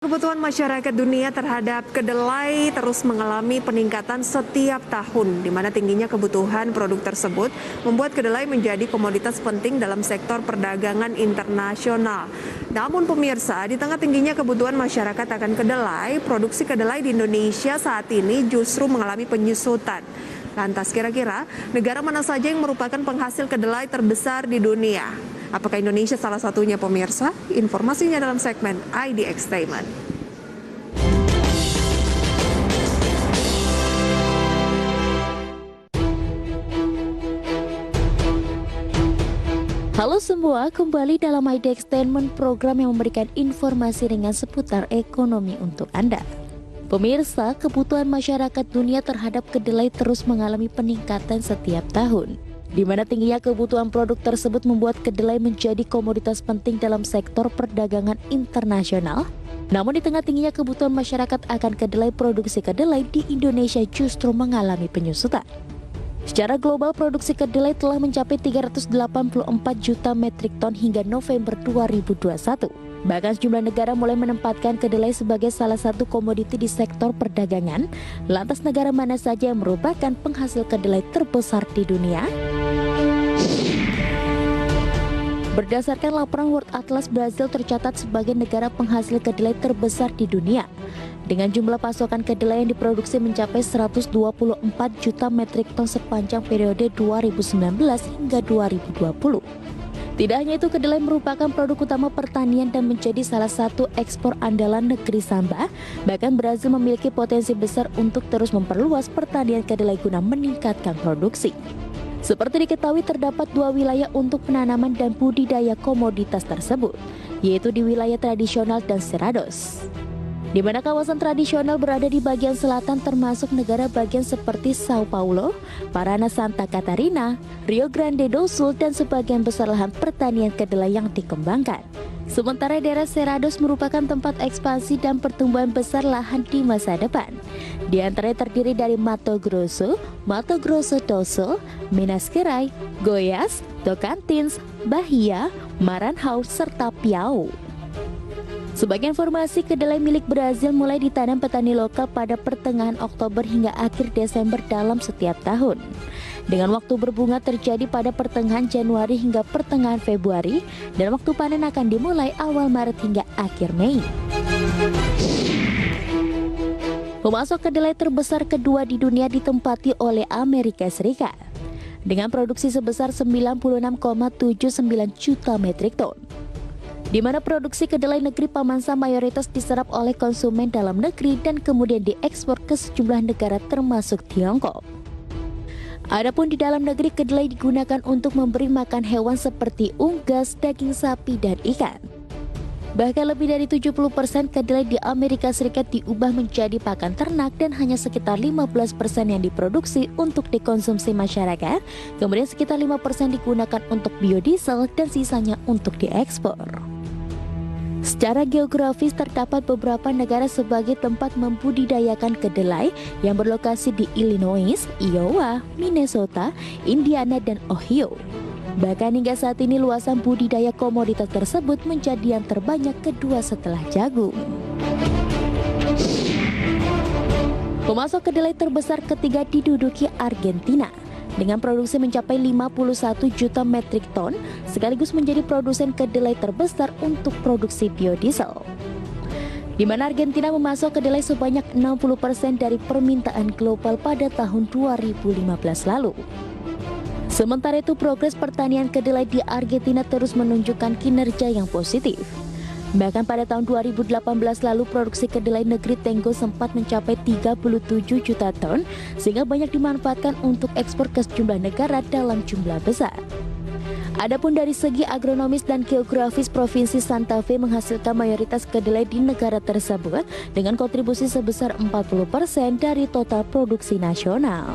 Kebutuhan masyarakat dunia terhadap kedelai terus mengalami peningkatan setiap tahun, di mana tingginya kebutuhan produk tersebut membuat kedelai menjadi komoditas penting dalam sektor perdagangan internasional. Namun pemirsa, di tengah tingginya kebutuhan masyarakat akan kedelai, produksi kedelai di Indonesia saat ini justru mengalami penyusutan. Lantas kira-kira negara mana saja yang merupakan penghasil kedelai terbesar di dunia? Apakah Indonesia salah satunya pemirsa? Informasinya dalam segmen ID Extainment. Halo semua, kembali dalam ID Extainment, program yang memberikan informasi ringan seputar ekonomi untuk Anda. Pemirsa, kebutuhan masyarakat dunia terhadap kedelai terus mengalami peningkatan setiap tahun, di mana tingginya kebutuhan produk tersebut membuat kedelai menjadi komoditas penting dalam sektor perdagangan internasional. Namun di tengah tingginya kebutuhan masyarakat akan kedelai, produksi kedelai di Indonesia justru mengalami penyusutan. Secara global, produksi kedelai telah mencapai 384 juta metrik ton hingga November 2021. Bahkan sejumlah negara mulai menempatkan kedelai sebagai salah satu komoditi di sektor perdagangan. Lantas negara mana saja yang merupakan penghasil kedelai terbesar di dunia? Berdasarkan laporan World Atlas, Brazil tercatat sebagai negara penghasil kedelai terbesar di dunia, dengan jumlah pasokan kedelai yang diproduksi mencapai 124 juta metrik ton sepanjang periode 2019 hingga 2020. Tidak hanya itu, kedelai merupakan produk utama pertanian dan menjadi salah satu ekspor andalan negeri Samba. Bahkan Brazil memiliki potensi besar untuk terus memperluas pertanian kedelai guna meningkatkan produksi. Seperti diketahui, terdapat dua wilayah untuk penanaman dan budidaya komoditas tersebut, yaitu di wilayah tradisional dan Cerrados, di mana kawasan tradisional berada di bagian selatan termasuk negara bagian seperti Sao Paulo, Paraná, Santa Catarina, Rio Grande do Sul, dan sebagian besar lahan pertanian kedelai yang dikembangkan. Sementara daerah Cerrados merupakan tempat ekspansi dan pertumbuhan besar lahan di masa depan. Di antaranya terdiri dari Mato Grosso do Sul, Minas Gerais, Goiás, Tocantins, Bahia, Maranhão, serta Piau. Sebagai informasi, kedelai milik Brazil mulai ditanam petani lokal pada pertengahan Oktober hingga akhir Desember dalam setiap tahun, dengan waktu berbunga terjadi pada pertengahan Januari hingga pertengahan Februari, dan waktu panen akan dimulai awal Maret hingga akhir Mei. Pemasok kedelai terbesar kedua di dunia ditempati oleh Amerika Serikat, dengan produksi sebesar 96,79 juta metrik ton. Di mana produksi kedelai negeri Pamansa mayoritas diserap oleh konsumen dalam negeri dan kemudian diekspor ke sejumlah negara termasuk Tiongkok. Adapun di dalam negeri, kedelai digunakan untuk memberi makan hewan seperti unggas, daging sapi, dan ikan. Bahkan lebih dari 70% kedelai di Amerika Serikat diubah menjadi pakan ternak dan hanya sekitar 15% yang diproduksi untuk dikonsumsi masyarakat, kemudian sekitar 5% digunakan untuk biodiesel dan sisanya untuk diekspor. Secara geografis, terdapat beberapa negara sebagai tempat membudidayakan kedelai yang berlokasi di Illinois, Iowa, Minnesota, Indiana, dan Ohio. Bahkan hingga saat ini luasan budidaya komoditas tersebut menjadi yang terbanyak kedua setelah jagung. Pemasok kedelai terbesar ketiga diduduki Argentina, dengan produksi mencapai 51 juta metrik ton, sekaligus menjadi produsen kedelai terbesar untuk produksi biodiesel. Di mana Argentina memasok kedelai sebanyak 60% dari permintaan global pada tahun 2015 lalu. Sementara itu, progres pertanian kedelai di Argentina terus menunjukkan kinerja yang positif. Bahkan pada tahun 2018 lalu, produksi kedelai negeri Tenggo sempat mencapai 37 juta ton, sehingga banyak dimanfaatkan untuk ekspor ke sejumlah negara dalam jumlah besar. Adapun dari segi agronomis dan geografis, Provinsi Santa Fe menghasilkan mayoritas kedelai di negara tersebut dengan kontribusi sebesar 40% dari total produksi nasional.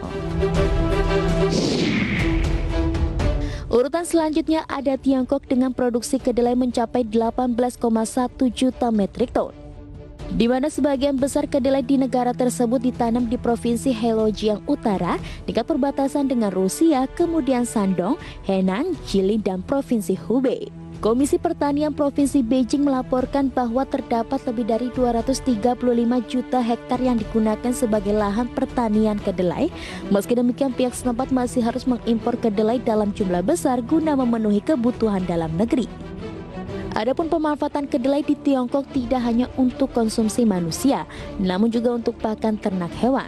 Urutan selanjutnya ada Tiongkok dengan produksi kedelai mencapai 18,1 juta metrik ton, di mana sebagian besar kedelai di negara tersebut ditanam di Provinsi Heilongjiang Utara dekat perbatasan dengan Rusia, kemudian Shandong, Henan, Jilin, dan Provinsi Hubei. Komisi Pertanian Provinsi Beijing melaporkan bahwa terdapat lebih dari 235 juta hektar yang digunakan sebagai lahan pertanian kedelai. Meski demikian, pihak setempat masih harus mengimpor kedelai dalam jumlah besar guna memenuhi kebutuhan dalam negeri. Adapun pemanfaatan kedelai di Tiongkok tidak hanya untuk konsumsi manusia, namun juga untuk pakan ternak hewan.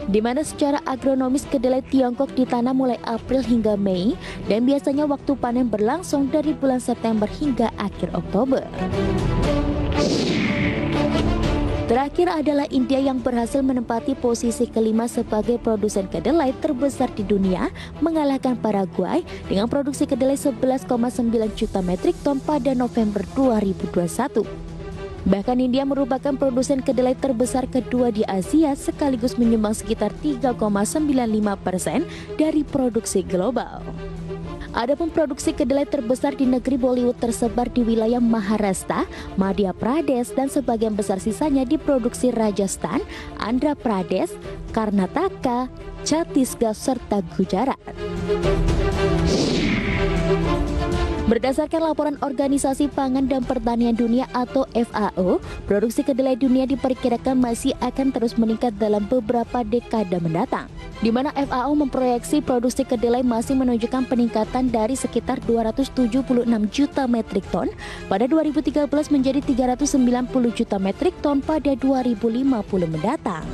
Di mana secara agronomis kedelai Tiongkok ditanam mulai April hingga Mei dan biasanya waktu panen berlangsung dari bulan September hingga akhir Oktober. Terakhir adalah India yang berhasil menempati posisi kelima sebagai produsen kedelai terbesar di dunia, mengalahkan Paraguay dengan produksi kedelai 11,9 juta metrik ton pada November 2021. Bahkan India merupakan produsen kedelai terbesar kedua di Asia sekaligus menyumbang sekitar 3,95% dari produksi global. Adapun produksi kedelai terbesar di negeri Bollywood tersebar di wilayah Maharashtra, Madhya Pradesh, dan sebagian besar sisanya diproduksi Rajasthan, Andhra Pradesh, Karnataka, Chhattisgarh, serta Gujarat. Berdasarkan laporan Organisasi Pangan dan Pertanian Dunia atau FAO, produksi kedelai dunia diperkirakan masih akan terus meningkat dalam beberapa dekade mendatang. Di mana FAO memproyeksi produksi kedelai masih menunjukkan peningkatan dari sekitar 276 juta metrik ton pada 2013 menjadi 390 juta metrik ton pada 2050 mendatang.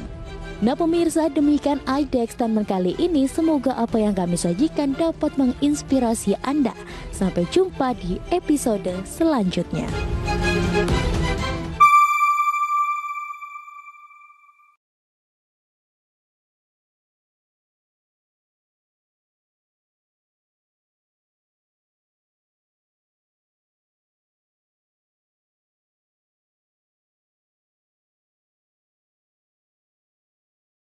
Nah pemirsa, demikian IDEX Statement kali ini. Semoga apa yang kami sajikan dapat menginspirasi Anda. Sampai jumpa di episode selanjutnya.